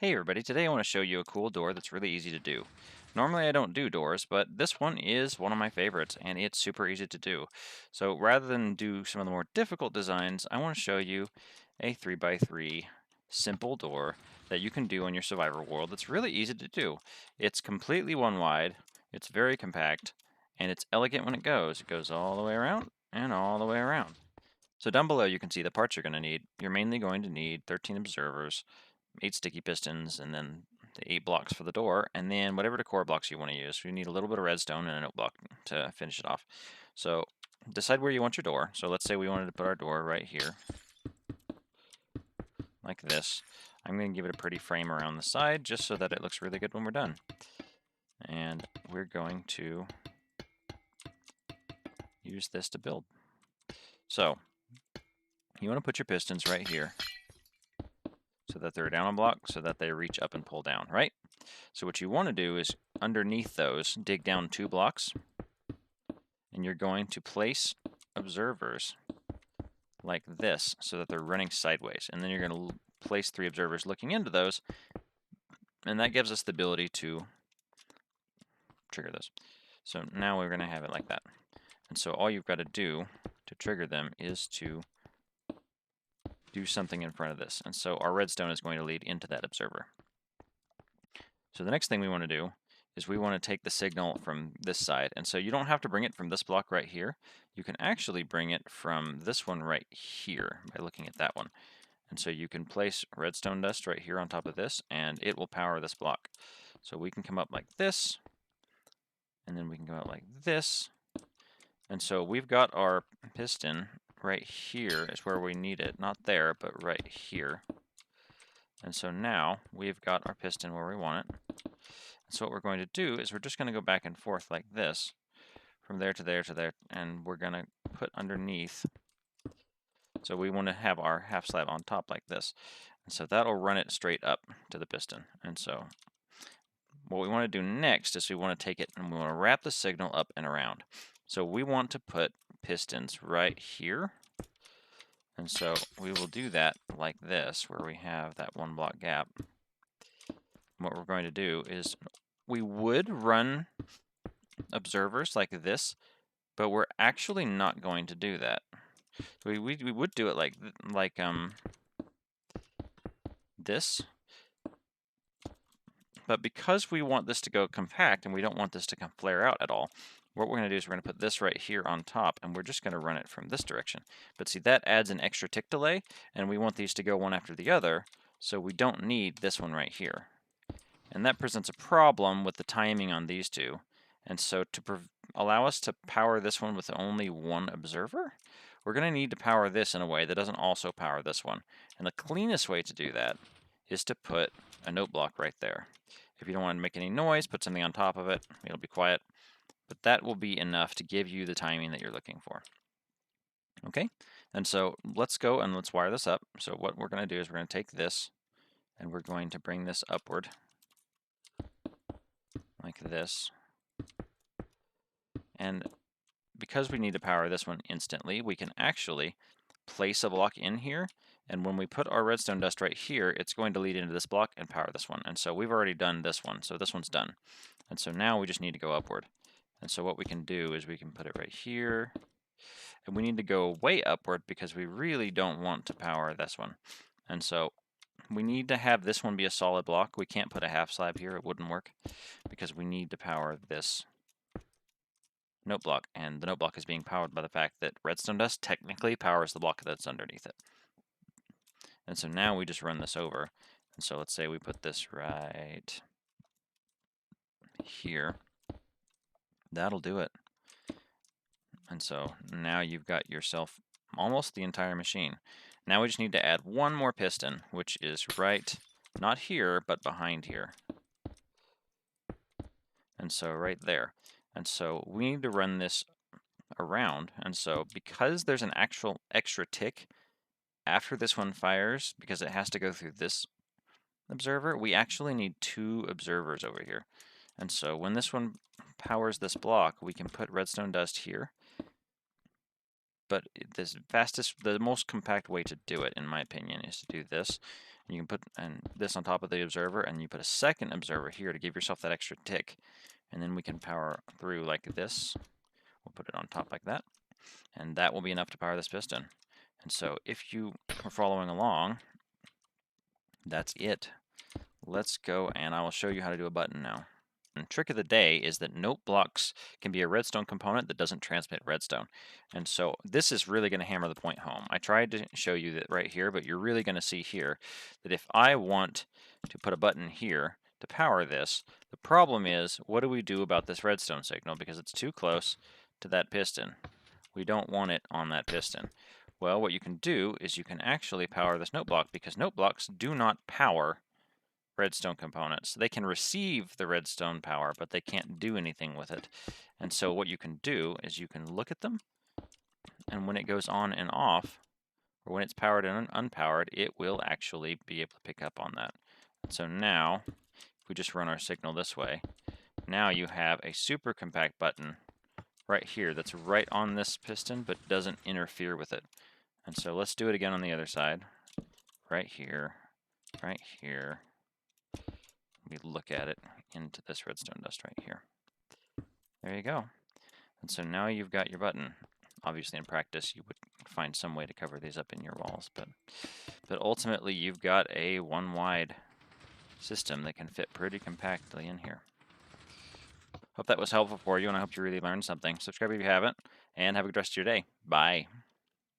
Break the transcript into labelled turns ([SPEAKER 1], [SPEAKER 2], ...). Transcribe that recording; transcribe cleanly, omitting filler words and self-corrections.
[SPEAKER 1] Hey everybody, today I want to show you a cool door that's really easy to do. Normally I don't do doors, but this one is one of my favorites and it's super easy to do. So rather than do some of the more difficult designs, I want to show you a 3x3 simple door that you can do on your Survivor world that's really easy to do. It's completely one wide, it's very compact, and it's elegant when it goes. It goes all the way around and all the way around. So down below you can see the parts you're going to need. You're mainly going to need 13 observers, 8 sticky pistons, and then the 8 blocks for the door, and then whatever decor blocks you want to use. You need a little bit of redstone and a note block to finish it off. So decide where you want your door. So let's say we wanted to put our door right here, like this. I'm going to give it a pretty frame around the side just so that it looks really good when we're done. And we're going to use this to build. So you want to put your pistons right here so that they're down a block so that they reach up and pull down, right? So what you want to do is underneath those, dig down 2 blocks, and you're going to place observers like this so that they're running sideways. And then you're going to place 3 observers looking into those, and that gives us the ability to trigger those. So now we're going to have it like that. And so all you've got to do to trigger them is to do something in front of this. And so our redstone is going to lead into that observer. So the next thing we want to do is we want to take the signal from this side. And so you don't have to bring it from this block right here. You can actually bring it from this one right here by looking at that one. And so you can place redstone dust right here on top of this, and it will power this block. So we can come up like this, and then we can go out like this. And so we've got our piston right here is where we need it. Not there, but right here. And so now we've got our piston where we want it. So what we're going to do is we're just going to go back and forth like this, from there to there to there, and we're going to put underneath. So we want to have our half slab on top like this. And so that'll run it straight up to the piston. And so what we want to do next is we want to take it and we want to wrap the signal up and around. So we want to put pistons right here. And so we will do that like this, where we have that 1 block gap. What we're going to do is we would run observers like this, but we're actually not going to do that. We would do it like this, but because we want this to go compact and we don't want this to flare out at all, what we're going to do is we're going to put this right here on top, and we're just going to run it from this direction. But see, that adds an extra tick delay, and we want these to go one after the other, so we don't need this one right here. And that presents a problem with the timing on these two. And so to allow us to power this one with only 1 observer, we're going to need to power this in a way that doesn't also power this one. And the cleanest way to do that is to put a note block right there. If you don't want to make any noise, put something on top of it. It'll be quiet. But that will be enough to give you the timing that you're looking for. Okay, and so let's go and let's wire this up. So what we're going to do is we're going to take this and we're going to bring this upward like this. And because we need to power this one instantly, we can actually place a block in here. And when we put our redstone dust right here, it's going to lead into this block and power this one. And so we've already done this one, so this one's done. And so now we just need to go upward. And so what we can do is we can put it right here. And we need to go way upward because we really don't want to power this one. And so we need to have this one be a solid block. We can't put a half slab here, it wouldn't work, because we need to power this note block. And the note block is being powered by the fact that redstone dust technically powers the block that's underneath it. And so now we just run this over. And so let's say we put this right here. That'll do it. And so now you've got yourself almost the entire machine. Now we just need to add 1 more piston, which is right, not here, but behind here. And so right there. And so we need to run this around. And so because there's an actual extra tick after this one fires, because it has to go through this observer, we actually need 2 observers over here. And so when this one powers this block, we can put redstone dust here. But the most compact way to do it, in my opinion, is to do this. You can put this on top of the observer, and you put a second observer here to give yourself that extra tick. And then we can power through like this. We'll put it on top like that. And that will be enough to power this piston. And so if you are following along, that's it. Let's go, and I will show you how to do a button now. And trick of the day is that note blocks can be a redstone component that doesn't transmit redstone. And so this is really going to hammer the point home. I tried to show you that right here, but you're really going to see here that if I want to put a button here to power this, the problem is, what do we do about this redstone signal? Because it's too close to that piston. We don't want it on that piston. Well, what you can do is you can actually power this note block, because note blocks do not power redstone components. They can receive the redstone power, but they can't do anything with it. And so what you can do is you can look at them, and when it goes on and off, or when it's powered and unpowered, it will actually be able to pick up on that. So now, if we just run our signal this way, now you have a super compact button right here that's right on this piston, but doesn't interfere with it. And so let's do it again on the other side. Right here, right here. We look at it into this redstone dust right here. There you go. And so now you've got your button. Obviously in practice you would find some way to cover these up in your walls, but ultimately you've got a one wide system that can fit pretty compactly in here. Hope that was helpful for you, and I hope you really learned something. Subscribe if you haven't, and have a good rest of your day. Bye.